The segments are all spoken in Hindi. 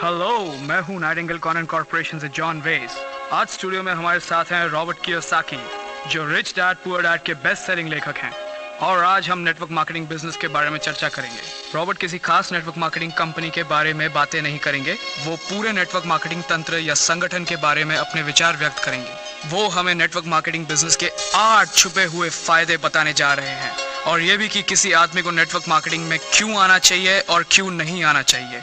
हेलो, मैं हूँ नाइटिंगेल कॉनन कॉर्पोरेशन से जॉन वेस। आज स्टूडियो में हमारे साथ हैं रॉबर्ट कियोसाकी, जो रिच डैड पुअर डैड के बेस्ट सेलिंग लेखक हैं। और आज हम नेटवर्क मार्केटिंग बिजनेस के बारे में चर्चा करेंगे। रॉबर्ट किसी खास नेटवर्क मार्केटिंग कंपनी के बारे में बातें नहीं करेंगे, वो पूरे नेटवर्क मार्केटिंग तंत्र या संगठन के बारे में अपने विचार व्यक्त करेंगे। वो हमें नेटवर्क मार्केटिंग बिजनेस के 8 छुपे हुए फायदे बताने जा रहे हैं, और ये भी कि किसी आदमी को नेटवर्क मार्केटिंग में क्यों आना चाहिए और क्यों नहीं आना चाहिए।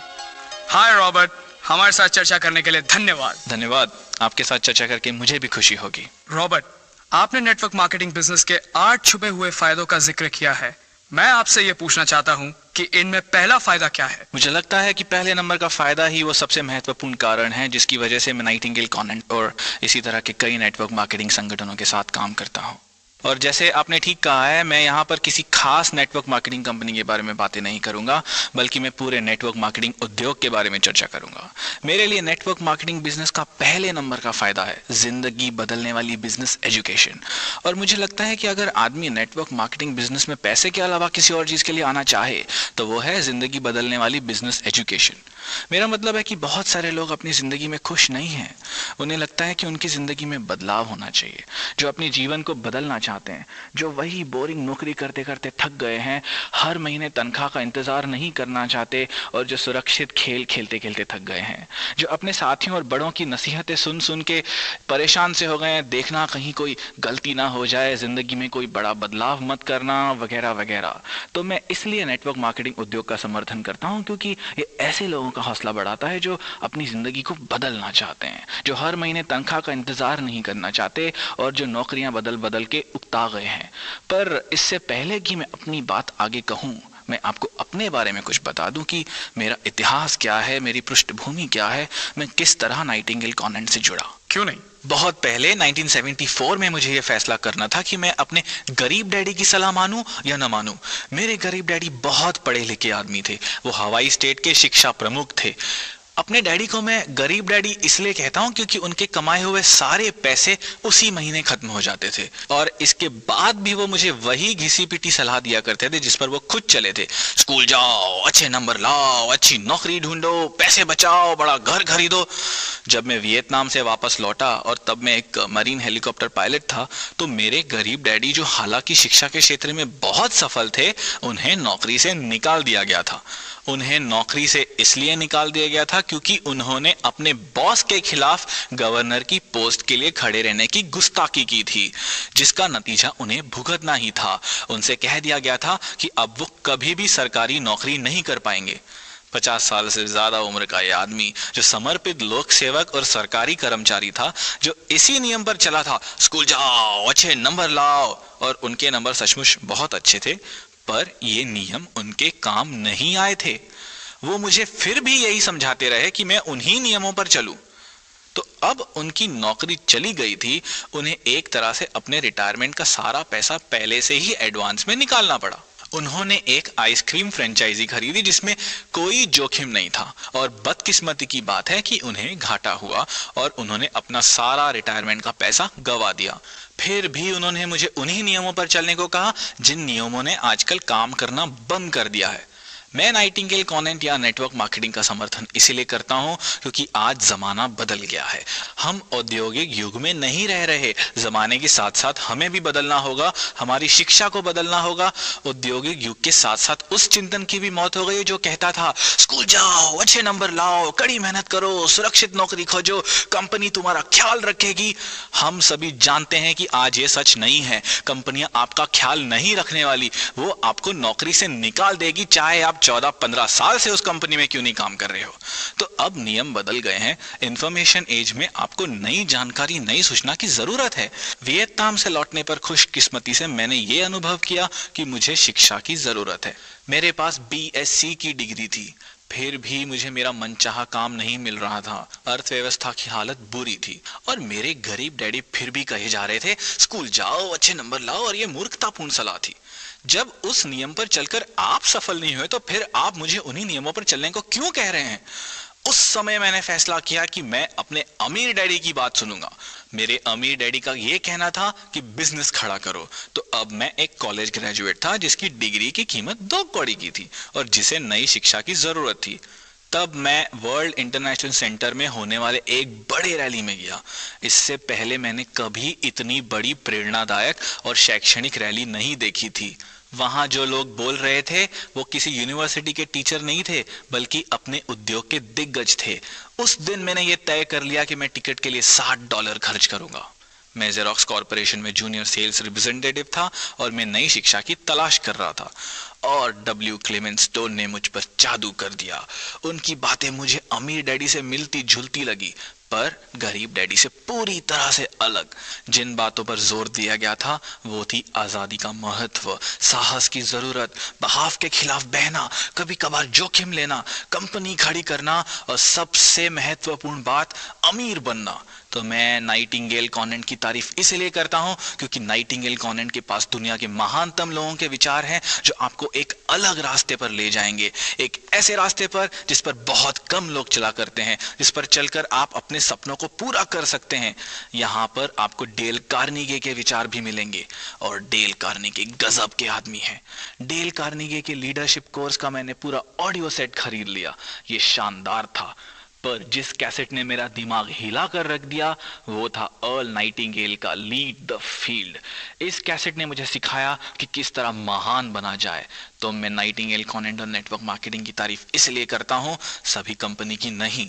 हाय रॉबर्ट, हमारे साथ चर्चा करने के लिए धन्यवाद। धन्यवाद, आपके साथ चर्चा करके मुझे भी खुशी होगी। रॉबर्ट, आपने नेटवर्क मार्केटिंग बिजनेस के 8 छुपे हुए फायदों का जिक्र किया है। मैं आपसे यह पूछना चाहता हूं कि इनमें पहला फायदा क्या है? मुझे लगता है कि पहले नंबर का फायदा ही वो सबसे महत्वपूर्ण कारण है जिसकी वजह से मैं नाइटिंगेल कॉनन और इसी तरह के कई नेटवर्क मार्केटिंग संगठनों के साथ काम करता हूँ। और जैसे आपने ठीक कहा है, मैं यहाँ पर किसी खास नेटवर्क मार्केटिंग कंपनी के बारे में बातें नहीं करूंगा, बल्कि मैं पूरे नेटवर्क मार्केटिंग उद्योग के बारे में चर्चा करूंगा। मेरे लिए नेटवर्क मार्केटिंग बिजनेस का पहले नंबर का फायदा है जिंदगी बदलने वाली बिजनेस एजुकेशन। और मुझे लगता है कि अगर आदमी नेटवर्क मार्केटिंग बिजनेस में पैसे के अलावा किसी और चीज के लिए आना चाहे तो वो है जिंदगी बदलने वाली बिजनेस एजुकेशन। मेरा मतलब है कि बहुत सारे लोग अपनी जिंदगी में खुश नहीं हैं। उन्हें लगता है कि उनकी जिंदगी में बदलाव होना चाहिए, जो अपने जीवन को बदलना चाहते हैं, जो वही बोरिंग नौकरी करते करते थक गए हैं, हर महीने तनख्वाह का इंतजार नहीं करना चाहते, और जो सुरक्षित खेल खेलते खेलते थक गए हैं, जो अपने साथियों और बड़ों की नसीहतें सुन सुन के परेशान से हो गए हैं, देखना कहीं कोई गलती ना हो जाए, जिंदगी में कोई बड़ा बदलाव मत करना, वगैरह वगैरह। तो मैं इसलिए नेटवर्क मार्केटिंग उद्योग का समर्थन करता हूं, क्योंकि ये ऐसे लोगों का हौसला बढ़ाता है जो अपनी जिंदगी को बदलना चाहते हैं, जो हर महीने तनख्वाह का इंतजार नहीं करना चाहते, और जो नौकरियां बदल बदल के उकता गए हैं। पर इससे पहले कि मैं अपनी बात आगे कहूं, मैं आपको अपने बारे में कुछ बता दूं कि मेरा इतिहास क्या है, मेरी पृष्ठभूमि क्या है, मैं किस तरह नाइटिंगेल कॉन्वेंट से जुड़ा। क्यों नहीं? बहुत पहले 1974 में मुझे यह फैसला करना था कि मैं अपने गरीब डैडी की सलाह मानूं या न मानूं। मेरे गरीब डैडी बहुत पढ़े लिखे आदमी थे, वो हवाई स्टेट के शिक्षा प्रमुख थे। अपने डैडी को मैं गरीब डैडी इसलिए कहता हूं क्योंकि उनके कमाए हुए सारे पैसे उसी महीने खत्म हो जाते थे, और इसके बाद भी वो मुझे वही घिसी पिटी सलाह दिया करते थे जिस पर वो खुद चले थे। स्कूल जाओ, अच्छे नंबर लाओ, अच्छी नौकरी ढूंढो, पैसे बचाओ, बड़ा घर खरीदो। जब मैं वियतनाम से वापस लौटा, और तब मैं एक मरीन हेलीकॉप्टर पायलट था, तो मेरे गरीब डैडी, जो हालांकि शिक्षा के क्षेत्र में बहुत सफल थे, उन्हें नौकरी से निकाल दिया गया था। उन्हें नौकरी से इसलिए निकाल दिया गया था क्योंकि उन्होंने अपने बॉस के खिलाफ गवर्नर की पोस्ट के लिए खड़े रहने की गुस्ताखी की थी, जिसका नतीजा उन्हें भुगतना ही था। उनसे कह दिया गया था कि अब वो कभी भी सरकारी नौकरी नहीं कर पाएंगे। 50 साल से ज्यादा उम्र का यह आदमी, जो समर्पित लोक सेवक और सरकारी कर्मचारी था, जो इसी नियम पर चला था, स्कूल जाओ, अच्छे नंबर लाओ, और उनके नंबर सचमुच बहुत अच्छे थे, पर ये नियम उनके काम नहीं आए थे। वो मुझे फिर भी यही समझाते रहे कि मैं उन्हीं नियमों पर चलूं। तो अब उनकी नौकरी चली गई थी, उन्हें एक तरह से अपने रिटायरमेंट का सारा पैसा पहले से ही एडवांस में निकालना पड़ा। उन्होंने एक आइसक्रीम फ्रेंचाइजी खरीदी जिसमें कोई जोखिम नहीं था, और बदकिस्मती की बात है कि उन्हें घाटा हुआ और उन्होंने अपना सारा रिटायरमेंट का पैसा गंवा दिया। फिर भी उन्होंने मुझे उन्हीं नियमों पर चलने को कहा जिन नियमों ने आजकल काम करना बंद कर दिया है। मैं नाइटिंगेल कॉन्वेंट या नेटवर्क मार्केटिंग का समर्थन इसीलिए करता हूं क्योंकि आज जमाना बदल गया है। हम औद्योगिक युग में नहीं रह रहे, जमाने के साथ साथ हमें भी बदलना होगा, हमारी शिक्षा को बदलना होगा। औद्योगिक युग के साथ साथ उस चिंतन की भी मौत हो गई जो कहता था, स्कूल जाओ, अच्छे नंबर लाओ, कड़ी मेहनत करो, सुरक्षित नौकरी खोजो, कंपनी तुम्हारा ख्याल रखेगी। हम सभी जानते हैं कि आज ये सच नहीं है। कंपनियां आपका ख्याल नहीं रखने वाली, वो आपको नौकरी से निकाल देगी, चाहे आप 14-15 साल से उस कंपनी में क्यों नहीं काम कर रहे हो। तो अब नियम बदल गए हैं। इंफॉर्मेशन एज में आपको नई जानकारी, नई सूचना की जरूरत है। वियतनाम से लौटने पर खुशकिस्मती से मैंने ये अनुभव किया कि मुझे शिक्षा की जरूरत है। मेरे पास BSc की डिग्री थी, फिर भी मुझे मेरा मनचाहा काम नहीं मिल रहा था। अर्थव्यवस्था की हालत बुरी थी, और मेरे गरीब डैडी फिर भी कहे जा रहे थे, स्कूल जाओ, अच्छे नंबर लाओ, और ये मूर्खतापूर्ण सलाह थी। जब उस नियम पर चलकर आप सफल नहीं हुए, तो फिर आप मुझे उन्हीं नियमों पर चलने को क्यों कह रहे हैं? उस समय मैंने फैसला किया कि मैं अपने अमीर डैडी की बात सुनूंगा। मेरे अमीर डैडी का यह कहना था कि बिजनेस खड़ा करो। तो अब मैं एक कॉलेज ग्रेजुएट था जिसकी डिग्री की कीमत 2 कौड़ी की थी और जिसे नई शिक्षा की जरूरत थी। तब मैं वर्ल्ड इंटरनेशनल सेंटर में होने वाले एक बड़े रैली में गया। इससे पहले मैंने कभी इतनी बड़ी प्रेरणादायक और शैक्षणिक रैली नहीं देखी थी। वहां जो लोग बोल रहे थे वो किसी यूनिवर्सिटी के टीचर नहीं थे, बल्कि अपने उद्योग के दिग्गज थे। उस दिन मैंने ये तय कर लिया कि मैं टिकट के लिए $60 खर्च करूंगा। मैं जेरोक्स कॉर्पोरेशन में जूनियर सेल्स रिप्रेजेंटेटिव था और मैं नई शिक्षा की तलाश कर रहा था। और डब्ल्यू क्लेमेंट स्टोन ने मुझ पर जादू कर दिया। उनकी बातें मुझे अमीर डैडी से मिलती जुलती लगी, पर गरीब डैडी से पूरी तरह से अलग। जिन बातों पर जोर दिया गया था वो थी आजादी का महत्व, साहस की जरूरत, बहाव के खिलाफ बहना, कभी कभार जोखिम लेना, कंपनी खड़ी करना और सबसे महत्वपूर्ण बात, अमीर बनना। तो मैं नाइटिंगेल कॉनेंट की तारीफ इसलिए करता हूं क्योंकि नाइटिंगेल कॉनेंट के पास दुनिया के महानतम लोगों के विचार हैं जो आपको एक अलग रास्ते पर ले जाएंगे, एक ऐसे रास्ते पर जिस पर बहुत कम लोग चला करते हैं, जिस पर चलकर आप अपने सपनों को पूरा कर सकते हैं। यहां पर आपको डेल कार्नेगी के विचार भी मिलेंगे, और डेल कार्नेगी गजब के आदमी हैं। डेल कार्नेगी के लीडरशिप कोर्स का मैंने पूरा ऑडियो सेट खरीद लिया। ये शानदार था, पर जिस कैसेट ने मेरा दिमाग हिला कर रख दिया वो था अर्ल नाइटिंगेल का लीड द फील्ड। इस कैसेट ने मुझे सिखाया कि किस तरह महान बना जाए। तो मैं नाइटिंगेल कॉनेंट और नेटवर्क मार्केटिंग की तारीफ इसलिए करता हूं, सभी कंपनी की नहीं,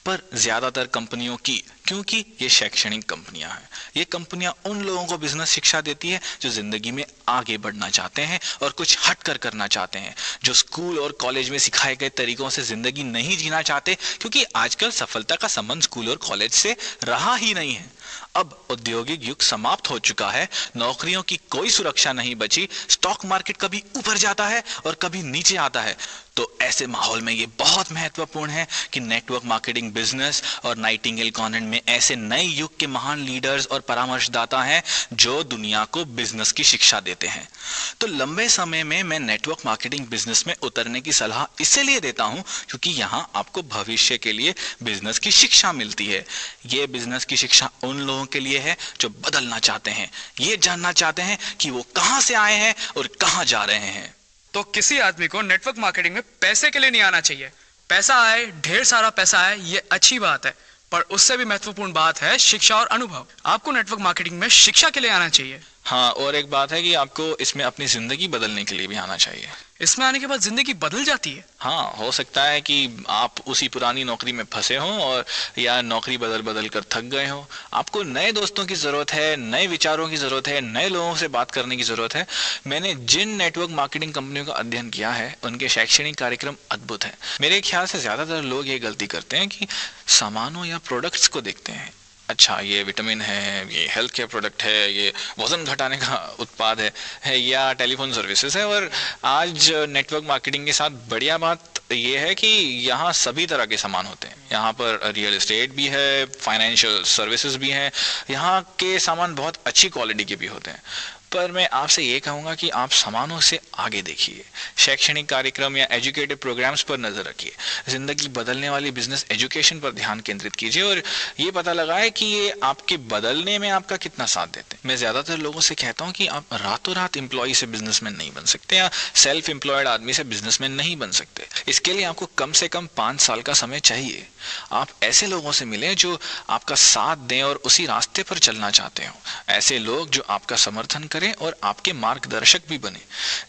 पर ज्यादातर कंपनियों की, क्योंकि ये शैक्षणिक कंपनियां हैं। ये कंपनियां उन लोगों को बिजनेस शिक्षा देती है जो जिंदगी में आगे बढ़ना चाहते हैं और कुछ हटकर करना चाहते हैं, जो स्कूल और कॉलेज में सिखाए गए तरीकों से जिंदगी नहीं जीना चाहते, क्योंकि आजकल सफलता का संबंध स्कूल और कॉलेज से रहा ही नहीं है। अब औद्योगिक युग समाप्त हो चुका है, नौकरियों की कोई सुरक्षा नहीं बची, स्टॉक मार्केट कभी ऊपर जाता है और कभी नीचे आता है। तो ऐसे माहौल में ये बहुत महत्वपूर्ण है कि नेटवर्क मार्केटिंग बिजनेस और नाइटिंगेल कॉनेंट में ऐसे नए युग के महान लीडर्स और परामर्शदाता हैं जो दुनिया को बिजनेस की शिक्षा देते हैं। तो लंबे समय में मैं नेटवर्क मार्केटिंग बिजनेस में उतरने की सलाह इसलिए देता हूं क्योंकि यहां आपको भविष्य के लिए बिजनेस की शिक्षा मिलती है। ये बिजनेस की शिक्षा उन लोगों के लिए है जो बदलना चाहते हैं, ये जानना चाहते हैं कि वो कहां से आए हैं और कहां जा रहे हैं। तो किसी आदमी को नेटवर्क मार्केटिंग में पैसे के लिए नहीं आना चाहिए। पैसा आए, ढेर सारा पैसा आए, ये अच्छी बात है, पर उससे भी महत्वपूर्ण बात है शिक्षा और अनुभव। आपको नेटवर्क मार्केटिंग में शिक्षा के लिए आना चाहिए। हाँ, और एक बात है कि आपको इसमें अपनी जिंदगी बदलने के लिए भी आना चाहिए। इसमें आने के बाद जिंदगी बदल जाती है। हाँ, हो सकता है कि आप उसी पुरानी नौकरी में फंसे हों और या नौकरी बदल बदल कर थक गए हों। आपको नए दोस्तों की जरूरत है, नए विचारों की जरूरत है, नए लोगों से बात करने की जरूरत है। मैंने जिन नेटवर्क मार्केटिंग कंपनियों का अध्ययन किया है उनके शैक्षणिक कार्यक्रम अद्भुत हैं। मेरे ख्याल से ज्यादातर लोग ये गलती करते हैं कि सामानों या प्रोडक्ट्स को देखते हैं। अच्छा, ये विटामिन है, ये हेल्थ केयर प्रोडक्ट है, ये वजन घटाने का उत्पाद है या टेलीफोन सर्विसेज है। और आज नेटवर्क मार्केटिंग के साथ बढ़िया बात ये है कि यहाँ सभी तरह के सामान होते हैं। यहाँ पर रियल एस्टेट भी है, फाइनेंशियल सर्विसेज भी हैं। यहाँ के सामान बहुत अच्छी क्वालिटी के भी होते हैं। पर मैं आपसे ये कहूँगा कि आप सामानों से आगे देखिए, शैक्षणिक कार्यक्रम या एजुकेटिव प्रोग्राम्स पर नजर रखिए, जिंदगी बदलने वाली बिजनेस एजुकेशन पर ध्यान केंद्रित कीजिए और ये पता लगाए कि ये आपके बदलने में आपका कितना साथ देते हैं। मैं ज्यादातर लोगों से कहता हूँ कि आप रातों रात एम्प्लॉय से बिजनेसमैन नहीं बन सकते या सेल्फ एम्प्लॉयड आदमी से बिजनेसमैन नहीं बन सकते। इसके लिए आपको कम से कम 5 साल का समय चाहिए। आप ऐसे लोगों से मिलें जो आपका साथ दें और उसी रास्ते पर चलना चाहते हो, ऐसे लोग जो आपका समर्थन करें और आपके मार्गदर्शक भी बने,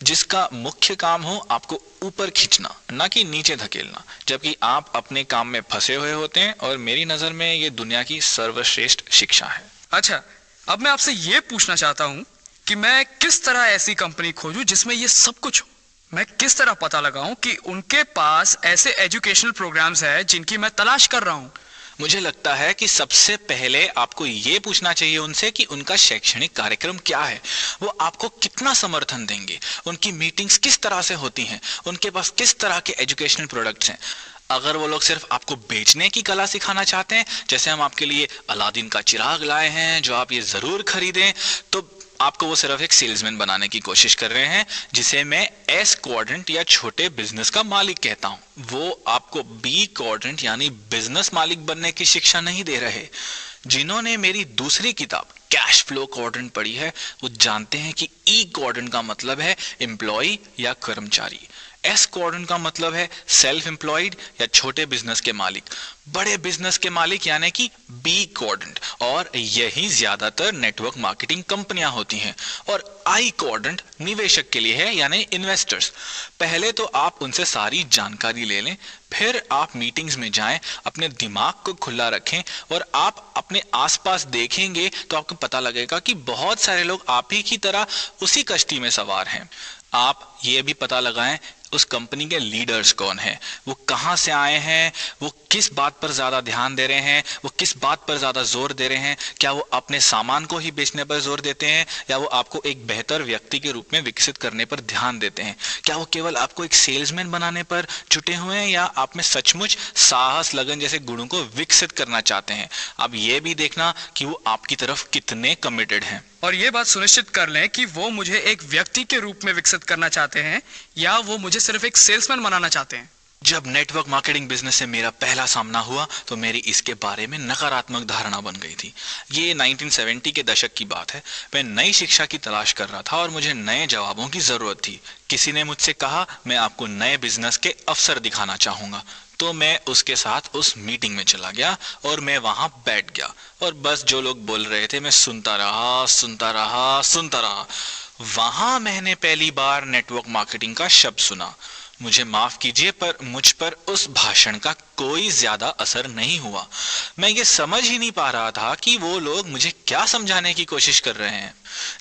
जिसका मुख्य काम हो आपको ऊपर खींचना, ना कि नीचे धकेलना, जबकि आप अपने काम में फंसे हुए होते हैं। और मेरी नजर में ये दुनिया की सर्वश्रेष्ठ शिक्षा है। अच्छा, अब मैं आपसे ये पूछना चाहता हूँ कि मैं किस तरह ऐसी कंपनी खोजूं जिसमें ये सब कुछ हो। मैं किस तरह पता लगाऊं कि उनके पास ऐसे एजुकेशनल प्रोग्राम्स है जिनकी मैं तलाश कर रहा हूं। मुझे लगता है कि सबसे पहले आपको ये पूछना चाहिए उनसे कि उनका शैक्षणिक कार्यक्रम क्या है, वो आपको कितना समर्थन देंगे, उनकी मीटिंग्स किस तरह से होती हैं, उनके पास किस तरह के एजुकेशनल प्रोडक्ट्स हैं। अगर वो लोग सिर्फ आपको बेचने की कला सिखाना चाहते हैं, जैसे हम आपके लिए अलादीन का चिराग लाए हैं जो आप ये जरूर खरीदें, तो आपको वो सिर्फ एक सेल्समैन बनाने की कोशिश कर रहे हैं, जिसे मैं एस क्वाड्रेंट या छोटे बिजनेस का मालिक कहता हूं। वो आपको बी क्वाड्रेंट यानी बिजनेस मालिक बनने की शिक्षा नहीं दे रहे। जिन्होंने मेरी दूसरी किताब कैश फ्लो क्वाड्रेंट पढ़ी है वो जानते हैं कि ई क्वाड्रेंट का मतलब है एम्प्लॉय या कर्मचारी। एस क्वाड्रेंट का मतलब है सेल्फ एम्प्लॉयड या छोटे बिजनेस के मालिक। बड़े बिजनेस के मालिक यानी कि बी क्वाड्रेंट, और यही ज्यादातर नेटवर्क मार्केटिंग कंपनियां होती हैं। और आई क्वाड्रेंट निवेशक के लिए है, यानी इन्वेस्टर्स। पहले तो आप उनसे सारी जानकारी ले लें, फिर आप मीटिंग्स में जाएं, अपने दिमाग को खुला रखें और आप अपने आसपास देखेंगे तो आपको पता लगेगा कि बहुत सारे लोग आप ही की तरह उसी कश्ती में सवार हैं। आप ये भी पता लगाएं उस कंपनी के लीडर्स कौन हैं, वो कहां से आए हैं, वो किस बात पर ज्यादा ध्यान दे रहे हैं, वो किस बात पर ज्यादा जोर दे रहे हैं। क्या वो अपने सामान को ही बेचने पर जोर देते हैं या वो आपको एक बेहतर व्यक्ति के रूप में विकसित करने पर ध्यान देते हैं। क्या वो केवल आपको एक सेल्समैन बनाने पर जुटे हुए हैं या आप में सचमुच साहस, लगन जैसे गुणों को विकसित करना चाहते हैं। अब ये भी देखना कि वो आपकी तरफ कितने कमिटेड हैं। और ये बात सुनिश्चित कर लें कि वो मुझे एक व्यक्ति के रूप में विकसित करना चाहते हैं या वो मुझे सिर्फ एक सेल्समैन बनाना चाहते हैं। जब नेटवर्क मार्केटिंग बिजनेस से मेरा पहला सामना हुआ तो मेरी इसके बारे में नकारात्मक धारणा बन गई थी। ये 1970 के दशक की बात है। मैं नई शिक्षा की तलाश कर रहा था और मुझे नए जवाबों की जरूरत थी। किसी ने मुझसे कहा, मैं आपको नए बिजनेस के अवसर दिखाना चाहूंगा। तो मैं उसके साथ उस मीटिंग में चला गया और मैं वहां बैठ गया और बस जो लोग बोल रहे थे मैं सुनता रहा। वहां मैंने पहली बार नेटवर्क मार्केटिंग का शब्द सुना। मुझे माफ कीजिए पर मुझ पर उस भाषण का कोई ज्यादा असर नहीं हुआ। मैं ये समझ ही नहीं पा रहा था कि वो लोग मुझे क्या समझाने की कोशिश कर रहे हैं।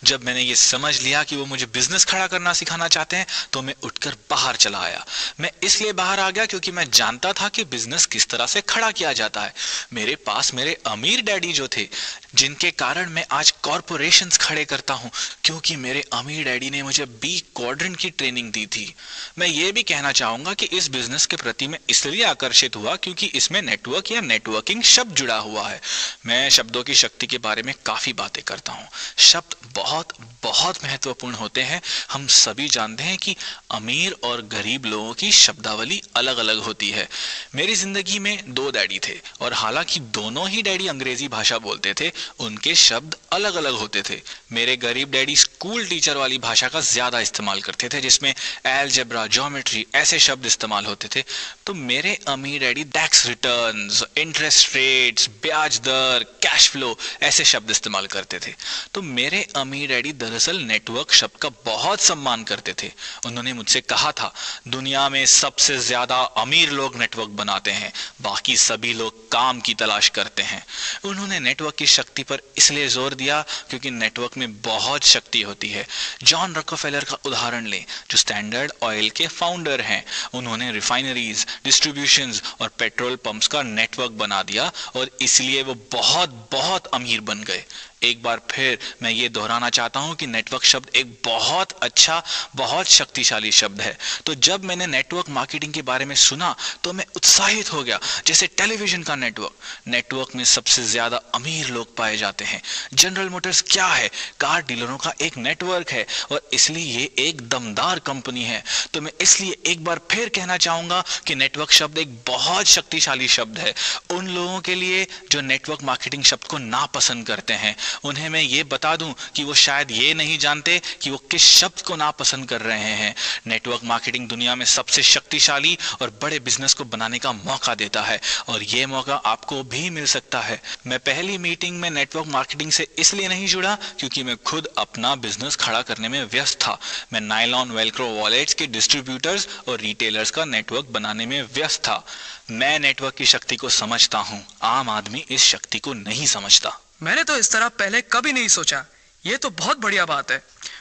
जब मैंने ये समझ लिया कि वो मुझे बिजनेस खड़ा करना सिखाना चाहते हैं तो मैं उठकर बाहर चला आया। मैं इसलिए बाहर आ गया क्योंकि मैं जानता था कि बिजनेस किस तरह से खड़ा किया जाता है। मेरे पास मेरे अमीर डैडी जो थे, जिनके कारण मैं आज कॉरपोरेशंस खड़े करता हूं, क्योंकि मेरे अमीर डैडी ने मुझे बी क्वाड्रेंट की ट्रेनिंग दी थी। मैं ये भी कहना चाहूंगा कि इस बिजनेस के प्रति मैं इसलिए आकर्षित हुआ क्योंकि इसमें नेटवर्क या नेटवर्किंग शब्द जुड़ा हुआ है। मैं शब्दों की शक्ति के बारे में काफी बातें करता हूं। शब्द बहुत बहुत महत्वपूर्ण होते हैं। हम सभी जानते हैं कि अमीर और गरीब लोगों की शब्दावली अलग अलग होती है। मेरी जिंदगी में 2 डैडी थे और हालांकि दोनों ही डैडी अंग्रेजी भाषा बोलते थे, उनके शब्द अलग अलग होते थे। मेरे गरीब डैडी स्कूल टीचर वाली भाषा का ज्यादा इस्तेमाल करते थे, जिसमें एलजेब्रा, ज्योमेट्री ऐसे शब्द इस्तेमाल होते थे। तो मेरे अमीर daddy tax returns, interest rates, ब्याज दर, कैश फ्लो ऐसे शब्द इस्तेमाल करते थे। तो मेरे अमीर डैडी दरअसल नेटवर्क शब्द का बहुत सम्मान करते थे। उन्होंने मुझसे कहा था, दुनिया में सबसे ज्यादा अमीर लोग नेटवर्क बनाते हैं, बाकी सभी लोग काम की तलाश करते हैं। उन्होंने नेटवर्क की शक्ति पर इसलिए जोर दिया क्योंकि नेटवर्क में बहुत शक्ति होती है। जॉन रॉकफेलर का उदाहरण लें, जो स्टैंडर्ड ऑयल के फाउंडर हैं। उन्होंने रिफाइनरीज, डिस्ट्रीब्यूशंस और पेट्रोल पंप्स का नेटवर्क बना दिया और इसलिए वो बहुत बहुत अमीर बन गए। एक बार फिर मैं ये दोहराना चाहता हूं कि नेटवर्क शब्द एक बहुत अच्छा, बहुत शक्तिशाली शब्द है। तो जब मैंने नेटवर्क मार्केटिंग के बारे में सुना तो मैं उत्साहित हो गया। जैसे टेलीविजन का नेटवर्क में सबसे ज्यादा अमीर लोग पाए जाते हैं। जनरल मोटर्स क्या है? कार डीलरों का एक नेटवर्क है और इसलिए ये एक दमदार कंपनी है। तो मैं इसलिए एक बार फिर कहना चाहूंगा कि नेटवर्क शब्द एक बहुत शक्तिशाली शब्द है। उन लोगों के लिए जो नेटवर्क मार्केटिंग शब्द को नापसंद करते हैं, उन्हें मैं ये बता दूं कि वो शायद ये नहीं जानते कि वो किस शब्द को नापसंद कर रहे हैं। नेटवर्क मार्केटिंग दुनिया में सबसे शक्तिशाली और बड़े बिजनेस को बनाने का मौका देता है और ये मौका आपको भी मिल सकता है। मैं पहली मीटिंग में नेटवर्क मार्केटिंग से इसलिए नहीं जुड़ा क्योंकि मैं खुद अपना बिजनेस खड़ा करने में व्यस्त था। मैं नायलॉन वेलक्रो वॉलेट्स के डिस्ट्रीब्यूटर्स और रिटेलर्स का नेटवर्क बनाने में व्यस्त था। मैं नेटवर्क की शक्ति को समझता हूँ, आम आदमी इस शक्ति को नहीं समझता। मैंने तो इस तरह पहले कभी नहीं सोचा। ये तो बहुत बढ़िया बात है।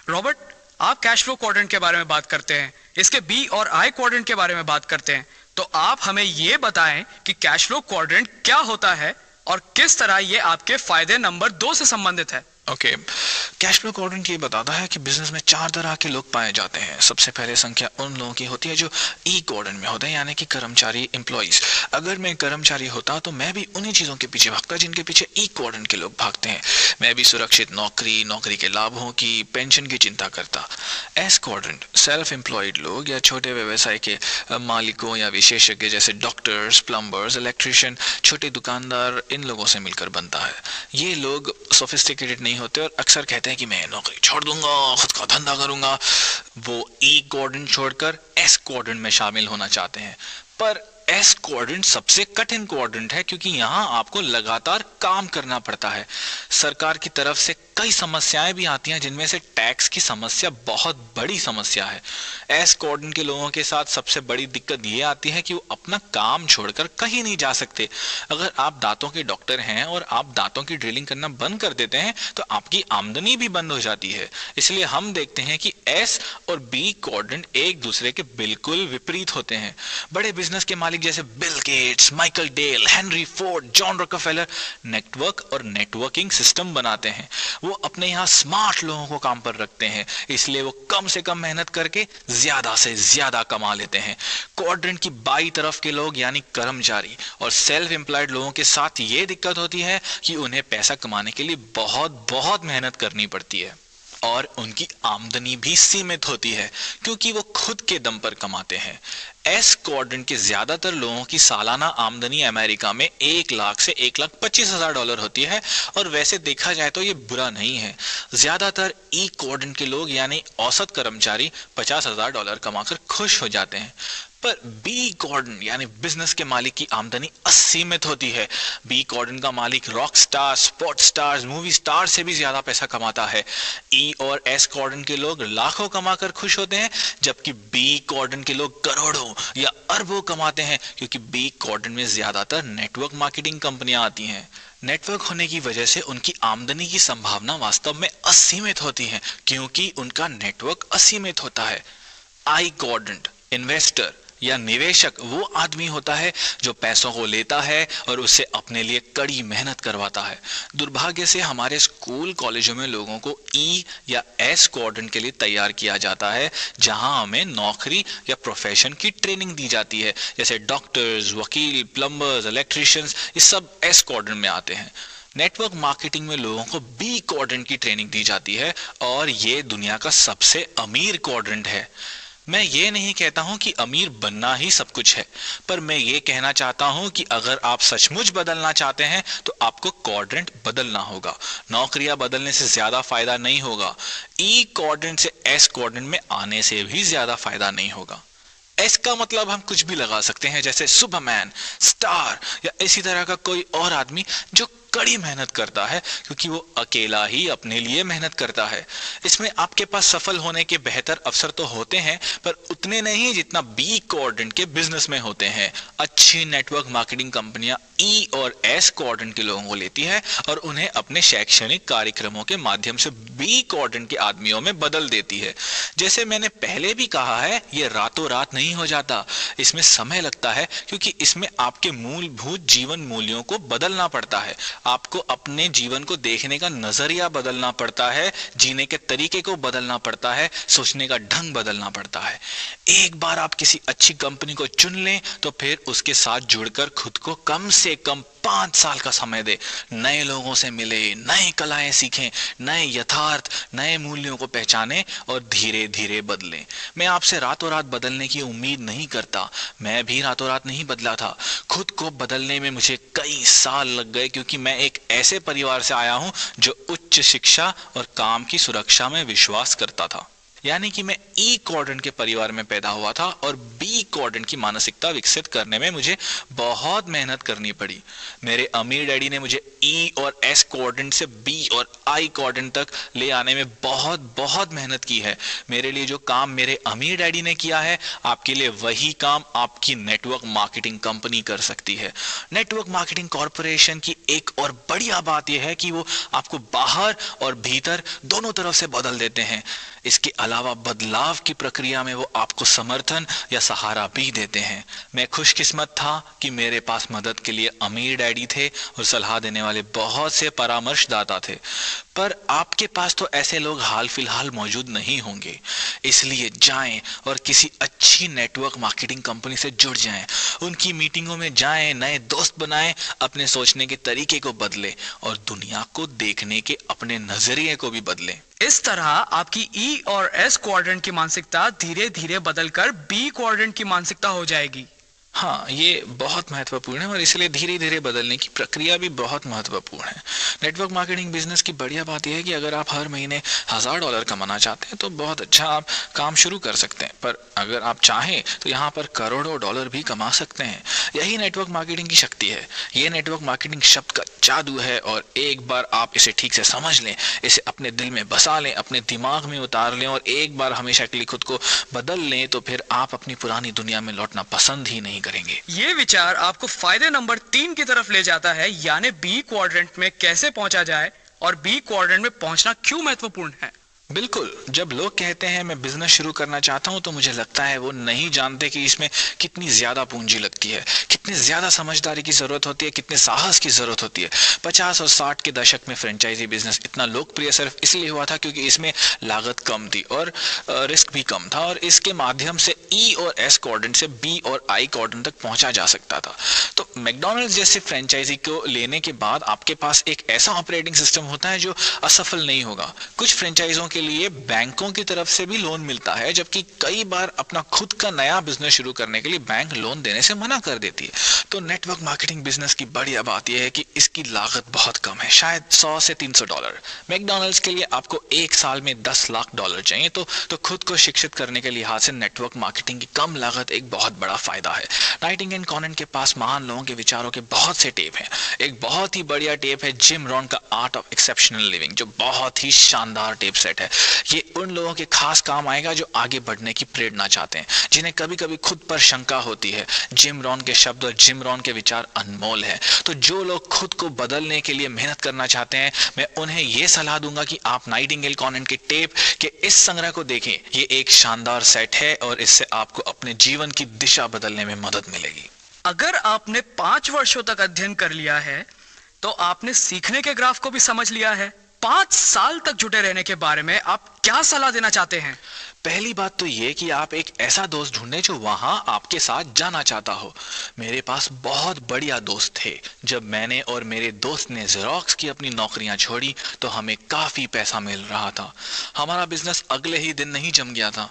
रॉबर्ट, आप कैश फ्लो क्वाड्रेंट के बारे में बात करते हैं, इसके बी और आई क्वाड्रेंट के बारे में बात करते हैं, तो आप हमें ये बताएं कि कैश फ्लो क्वाड्रेंट क्या होता है और किस तरह ये आपके फायदे नंबर 2 से संबंधित है। ओके, कैश फ्लो क्वाड्रेंट ये बताता है कि बिजनेस में 4 तरह के लोग पाए जाते हैं। सबसे पहले संख्या उन लोगों की होती है जो ई क्वाड्रेंट में होते हैं, यानी कि कर्मचारी, एम्प्लॉइज। अगर मैं कर्मचारी होता तो मैं भी उन्हीं चीजों के पीछे भागता जिनके पीछे ई क्वाड्रेंट के लोग भागते हैं। मैं भी सुरक्षित नौकरी, नौकरी के लाभों की, पेंशन की चिंता करता। एस क्वाड्रेंट सेल्फ एम्प्लॉयड लोग या छोटे व्यवसाय के मालिकों या विशेषज्ञ जैसे डॉक्टर्स, प्लम्बर्स, इलेक्ट्रिशियन, छोटे दुकानदार, इन लोगों से मिलकर बनता है। ये लोग सोफिस्टिकेटेड नहीं होते और अक्सर कहते हैं कि मैं नौकरी छोड़ दूंगा, खुद का धंधा करूंगा। वो ई क्वाड्रेंट छोड़कर एस क्वाड्रेंट में शामिल होना चाहते हैं। पर एस क्वाड्रेंट सबसे कठिन क्वाड्रेंट है क्योंकि यहाँ आपको लगातार काम करना पड़ता है। सरकार की तरफ से कई समस्याएं भी आती हैं, जिनमें से टैक्स की समस्या बहुत बड़ी समस्या है। एस क्वाड्रेंट के लोगों के साथ सबसे बड़ी दिक्कत ये आती है कि वो अपना काम छोड़कर कहीं नहीं जा सकते। अगर आप दांतों के डॉक्टर हैं और आप दांतों की ड्रिलिंग करना बंद कर देते हैं तो आपकी आमदनी भी बंद हो जाती है। इसलिए हम देखते हैं कि एस और बी क्वाड्रेंट एक दूसरे के बिल्कुल विपरीत होते हैं। बड़े बिजनेस के मालिक जैसे Bill Gates, Michael Dell, Henry Ford, John Rockefeller network और नेटवर्किंग सिस्टम बनाते हैं। वो अपने यहाँ स्मार्ट लोगों को काम पर रखते हैं, इसलिए वो कम से कम मेहनत करके ज्यादा से ज्यादा कमा लेते हैं। क्वाड्रेंट की बाई तरफ के लोग यानी कर्मचारी और सेल्फ एम्प्लॉयड लोगों के साथ ये दिक्कत होती है कि उन्हें पैसा कमाने के लिए बहुत बहुत मेहनत करनी पड़ती है और उनकी आमदनी भी सीमित होती है क्योंकि वो खुद के दम पर कमाते हैं। एस क्वाड्रेंट के ज्यादातर लोगों की सालाना आमदनी अमेरिका में 1 लाख से $1,25,000 होती है और वैसे देखा जाए तो ये बुरा नहीं है। ज्यादातर ई क्वाड्रेंट के लोग यानी औसत कर्मचारी $50,000 कमाकर खुश हो जाते हैं। पर बी क्वाड्रेंट यानी बिजनेस के मालिक की आमदनी असीमित होती है। बी क्वाड्रेंट का मालिक rock star, sports stars, movie star से भी ज्यादा पैसा कमाता है। ई और एस क्वाड्रेंट के लोग लाखों कमाकर खुश होते हैं, जबकि बी क्वाड्रेंट के लोग करोड़ों या अरबों कमाते हैं क्योंकि बी क्वाड्रेंट में ज्यादातर नेटवर्क मार्केटिंग कंपनियां आती हैं। नेटवर्क होने की वजह से उनकी आमदनी की संभावना वास्तव में असीमित होती है क्योंकि उनका नेटवर्क असीमित होता है। आई क्वाड्रेंट इन्वेस्टर या निवेशक वो आदमी होता है जो पैसों को लेता है और उसे अपने लिए कड़ी मेहनत करवाता है। दुर्भाग्य से हमारे स्कूल कॉलेजों में लोगों को ई या एस क्वाड्रेंट के लिए तैयार किया जाता है, जहां हमें नौकरी या प्रोफेशन की ट्रेनिंग दी जाती है, जैसे डॉक्टर्स, वकील, प्लम्बर्स, इलेक्ट्रिशियंस, ये सब एस क्वाड्रेंट में आते हैं। नेटवर्क मार्केटिंग में लोगों को बी क्वाड्रेंट की ट्रेनिंग दी जाती है और ये दुनिया का सबसे अमीर क्वाड्रेंट है। मैं ये नहीं कहता हूं कि अमीर बनना ही सब कुछ है, पर मैं ये कहना चाहता हूं कि अगर आप सचमुच बदलना चाहते हैं तो आपको क्वाड्रेंट बदलना होगा। नौकरियां बदलने से ज्यादा फायदा नहीं होगा। ई क्वाड्रेंट से एस क्वाड्रेंट में आने से भी ज्यादा फायदा नहीं होगा। एस का मतलब हम कुछ भी लगा सकते हैं, जैसे सुपरमैन, स्टार या इसी तरह का कोई और आदमी जो कड़ी मेहनत करता है क्योंकि वो अकेला ही अपने लिए मेहनत करता है। इसमें आपके पास सफल होने के बेहतर अवसर तो होते हैं, पर उतने नहीं जितना बी क्वाड्रेंट के बिजनेस में होते हैं। अच्छी नेटवर्क मार्केटिंग कंपनियां ई और एस क्वाड्रेंट के लोगों को लेती है और उन्हें अपने शैक्षणिक कार्यक्रमों के माध्यम से बी क्वाड्रेंट के आदमियों में बदल देती है। जैसे मैंने पहले भी कहा है, ये रातों रात नहीं हो जाता, इसमें समय लगता है क्योंकि इसमें आपके मूलभूत जीवन मूल्यों को बदलना पड़ता है। आपको अपने जीवन को देखने का नजरिया बदलना पड़ता है, जीने के तरीके को बदलना पड़ता है, सोचने का ढंग बदलना पड़ता है। एक बार आप किसी अच्छी कंपनी को चुन लें तो फिर उसके साथ जुड़कर खुद को कम से कम 5 साल का समय दे, नए लोगों से मिले, नए कलाएं सीखें, नए यथार्थ, नए मूल्यों को पहचानें और धीरे धीरे बदलें। मैं आपसे रातों रात बदलने की उम्मीद नहीं करता, मैं भी रातों रात नहीं बदला था। खुद को बदलने में मुझे कई साल लग गए क्योंकि मैं एक ऐसे परिवार से आया हूं जो उच्च शिक्षा और काम की सुरक्षा में विश्वास करता था। यानी कि मैं ई क्वाड्रेंट के परिवार में पैदा हुआ था और बी क्वाड्रेंट की मानसिकता विकसित करने में मुझे बहुत मेहनत करनी पड़ी। मेरे अमीर डैडी ने मुझे ई और एस क्वाड्रेंट से बी और आई क्वाड्रेंट तक ले आने में बहुत बहुत मेहनत की है। मेरे लिए जो काम मेरे अमीर डैडी ने किया है, आपके लिए वही काम आपकी नेटवर्क मार्केटिंग कंपनी कर सकती है। नेटवर्क मार्केटिंग कॉर्पोरेशन की एक और बढ़िया बात यह है कि वो आपको बाहर और भीतर दोनों तरफ से बदल देते हैं। इसके अलावा बदलाव की प्रक्रिया में वो आपको समर्थन या सहारा भी देते हैं। मैं खुशकिस्मत था कि मेरे पास मदद के लिए अमीर डैडी थे और सलाह देने वाले बहुत से परामर्शदाता थे, पर आपके पास तो ऐसे लोग हाल फिलहाल मौजूद नहीं होंगे। इसलिए जाएं और किसी अच्छी नेटवर्क मार्केटिंग कंपनी से जुड़ जाएं, उनकी मीटिंगों में जाएं, नए दोस्त बनाएं, अपने सोचने के तरीके को बदलें और दुनिया को देखने के अपने नजरिए को भी बदलें। इस तरह आपकी ई और एस क्वाड्रेंट की मानसिकता धीरे धीरे बदलकर बी क्वाड्रेंट की मानसिकता हो जाएगी। हाँ, ये बहुत महत्वपूर्ण है और इसलिए धीरे धीरे बदलने की प्रक्रिया भी बहुत महत्वपूर्ण है। नेटवर्क मार्केटिंग बिजनेस की बढ़िया बात यह है कि अगर आप हर महीने $1000 कमाना चाहते हैं तो बहुत अच्छा आप काम शुरू कर सकते हैं, पर अगर आप चाहें तो यहाँ पर करोड़ों डॉलर भी कमा सकते हैं। यही नेटवर्क मार्केटिंग की शक्ति है। ये नेटवर्क मार्केटिंग शब्द का जादू है और एक बार आप इसे ठीक से समझ लें, इसे अपने दिल में बसा लें, अपने दिमाग में उतार लें और एक बार हमेशा के लिए खुद को बदल लें, तो फिर आप अपनी पुरानी दुनिया में लौटना पसंद ही नहीं करेंगे। ये विचार आपको फायदे नंबर 3 की तरफ ले जाता है, यानी बी क्वाड्रेंट में कैसे पहुंचा जाए और बी क्वाड्रेंट में पहुंचना क्यों महत्वपूर्ण है। बिल्कुल, जब लोग कहते हैं मैं बिजनेस शुरू करना चाहता हूं तो मुझे लगता है वो नहीं जानते कि इसमें कितनी ज्यादा पूंजी लगती है, कितनी ज्यादा समझदारी की जरूरत होती है, कितने साहस की जरूरत होती है। 50 और 60 के दशक में फ्रेंचाइजी बिजनेस इतना लोकप्रिय सिर्फ इसलिए हुआ था क्योंकि इसमें लागत कम थी और रिस्क भी कम था और इसके माध्यम से ई और एस क्वाड्रेंट से बी और आई क्वाड्रेंट तक पहुंचा जा सकता था। तो मैकडॉनल्ड्स जैसे फ्रेंचाइजी को लेने के बाद आपके पास एक ऐसा ऑपरेटिंग सिस्टम होता है जो असफल नहीं होगा। कुछ फ्रेंचाइजों के लिए बैंकों की तरफ से भी लोन मिलता है, जबकि कई बार अपना खुद का नया बिजनेस शुरू करने के लिए बैंक लोन देने से मना कर देती है। तो नेटवर्क मार्केटिंग बिजनेस की बढ़िया बात यह है कि इसकी लागत बहुत कम है, शायद $100 से $300। मैकडॉनल्ड्स के लिए आपको एक साल में $10 लाख चाहिए, तो खुद को शिक्षित करने के लिहाज से नेटवर्क मार्केटिंग की कम लागत एक बहुत बड़ा फायदा है। नाइटिंगेल कॉनन के पास महान लोगों के विचारों के बहुत से टेप हैं। एक बहुत ही बढ़िया टेप है जिम रॉन का आर्ट ऑफ एक्सेप्शनल लिविंग, जो बहुत ही शानदार टेप सेट है। ये उन लोगों के खास काम आएगा जो आगे बढ़ने की प्रेरणा चाहते हैं, जिन्हें कभी कभी खुद पर शंका होती है। जिम रॉन के शब्द और जिम रॉन के विचार अनमोल है। तो जो लोग खुद को बदलने के लिए मेहनत करना चाहते हैं, मैं उन्हें यह सलाह दूंगा कि आप नाइटिंगेल कॉनन के टेप के इस संग्रह को देखें। ये एक शानदार सेट है और इससे आपको अपने जीवन की दिशा बदलने में मदद मिलेगी। अगर आपने 5 वर्षों तक अध्ययन कर लिया है तो आपने सीखने के ग्राफ को भी समझ लिया है। 5 साल तक जुटे रहने के बारे में आप क्या सलाह देना चाहते हैं? पहली बात तो ये कि आप एक ऐसा दोस्त ढूंढें जो वहां आपके साथ जाना चाहता हो। मेरे पास बहुत बढ़िया दोस्त थे। जब मैंने और मेरे दोस्त ने ज़ेरॉक्स की अपनी नौकरियां छोड़ी तो हमें काफी पैसा मिल रहा था। हमारा बिजनेस अगले ही दिन नहीं जम गया था।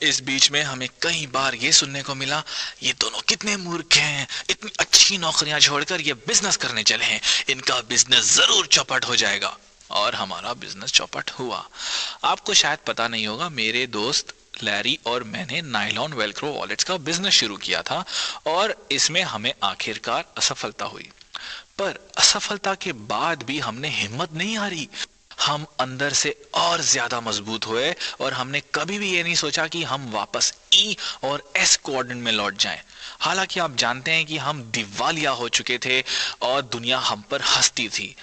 इस बीच में हमें कई बार ये सुनने को मिला, ये दोनों कितने मूर्ख हैं, इतनी अच्छी नौकरियां छोड़कर ये बिजनेस करने चले हैं, इनका बिजनेस जरूर चौपट हो जाएगा। और हमारा बिजनेस चौपट हुआ। आपको शायद पता नहीं होगा, मेरे दोस्त लैरी और मैंने नायलॉन वेलक्रो वॉलेट्स का बिजनेस शुरू किया था और इसमें हमें आखिरकार असफलता हुई। पर असफलता के बाद भी हमने हिम्मत नहीं हारी। हम अंदर से और ज्यादा मजबूत हुए और हमने कभी भी ये नहीं सोचा कि हम वापस ई और एस क्वाड्रेंट में लौट जाएं। हालांकि आप जानते हैं कि हम दिवालिया हो चुके थे और दुनिया हम पर हंसती थी।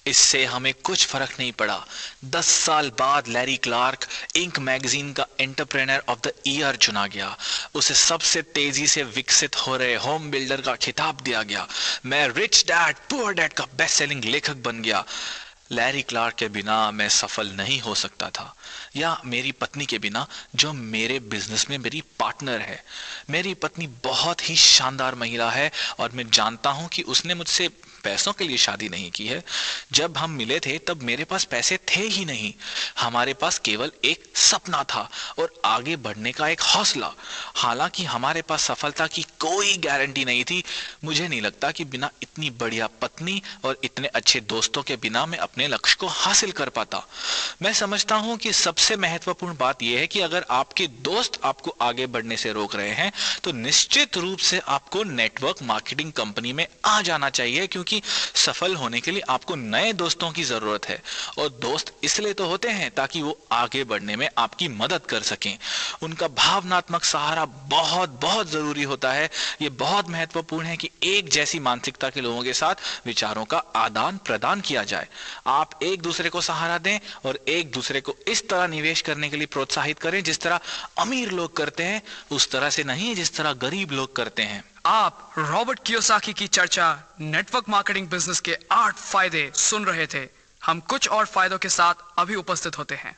इससे हमें कुछ फर्क नहीं पड़ा। 10 साल बाद लैरी क्लार्क इंक मैगजीन का एंटरप्रेन्योर ऑफ द ईयर चुना गया। उसे सबसे तेजी से विकसित हो रहे होम बिल्डर का खिताब दिया गया। मैं रिच डैड पुअर डैड का बेस्ट सेलिंग लेखक बन गया। लैरी क्लार्क के बिना मैं सफल नहीं हो सकता था, या मेरी पत्नी के बिना, जो मेरे बिजनेस में मेरी पार्टनर है। मेरी पत्नी बहुत ही शानदार महिला है और मैं जानता हूं कि उसने मुझसे पैसों के लिए शादी नहीं की है। जब हम मिले थे तब मेरे पास पैसे थे ही नहीं। हमारे पास केवल एक सपना था और आगे बढ़ने का एक हौसला। हालांकि हमारे पास सफलता की कोई गारंटी नहीं थी। मुझे नहीं लगता कि बिना इतनी बढ़िया पत्नी और इतने अच्छे दोस्तों के बिना मैं अपने लक्ष्य को हासिल कर पाता। मैं समझता हूं कि सबसे महत्वपूर्ण बात यह है कि अगर आपके दोस्त आपको आगे बढ़ने से रोक रहे हैं तो निश्चित रूप से आपको नेटवर्क मार्केटिंग कंपनी में आ जाना चाहिए, क्योंकि सफल होने के लिए आपको नए दोस्तों की जरूरत है। और दोस्त इसलिए तो होते हैं ताकि वो आगे बढ़ने में आपकी मदद कर सकें। उनका भावनात्मक सहारा बहुत बहुत जरूरी होता है। ये बहुत महत्वपूर्ण है कि एक जैसी मानसिकता के लोगों के साथ विचारों का आदान प्रदान किया जाए। आप एक दूसरे को सहारा दें और एक दूसरे को इस तरह निवेश करने के लिए प्रोत्साहित करें जिस तरह अमीर लोग करते हैं, उस तरह से नहीं जिस तरह गरीब लोग करते हैं। आप रॉबर्ट कियोसाकी की चर्चा नेटवर्क मार्केटिंग बिजनेस के 8 फायदे सुन रहे थे। हम कुछ और फायदों के साथ अभी उपस्थित होते हैं।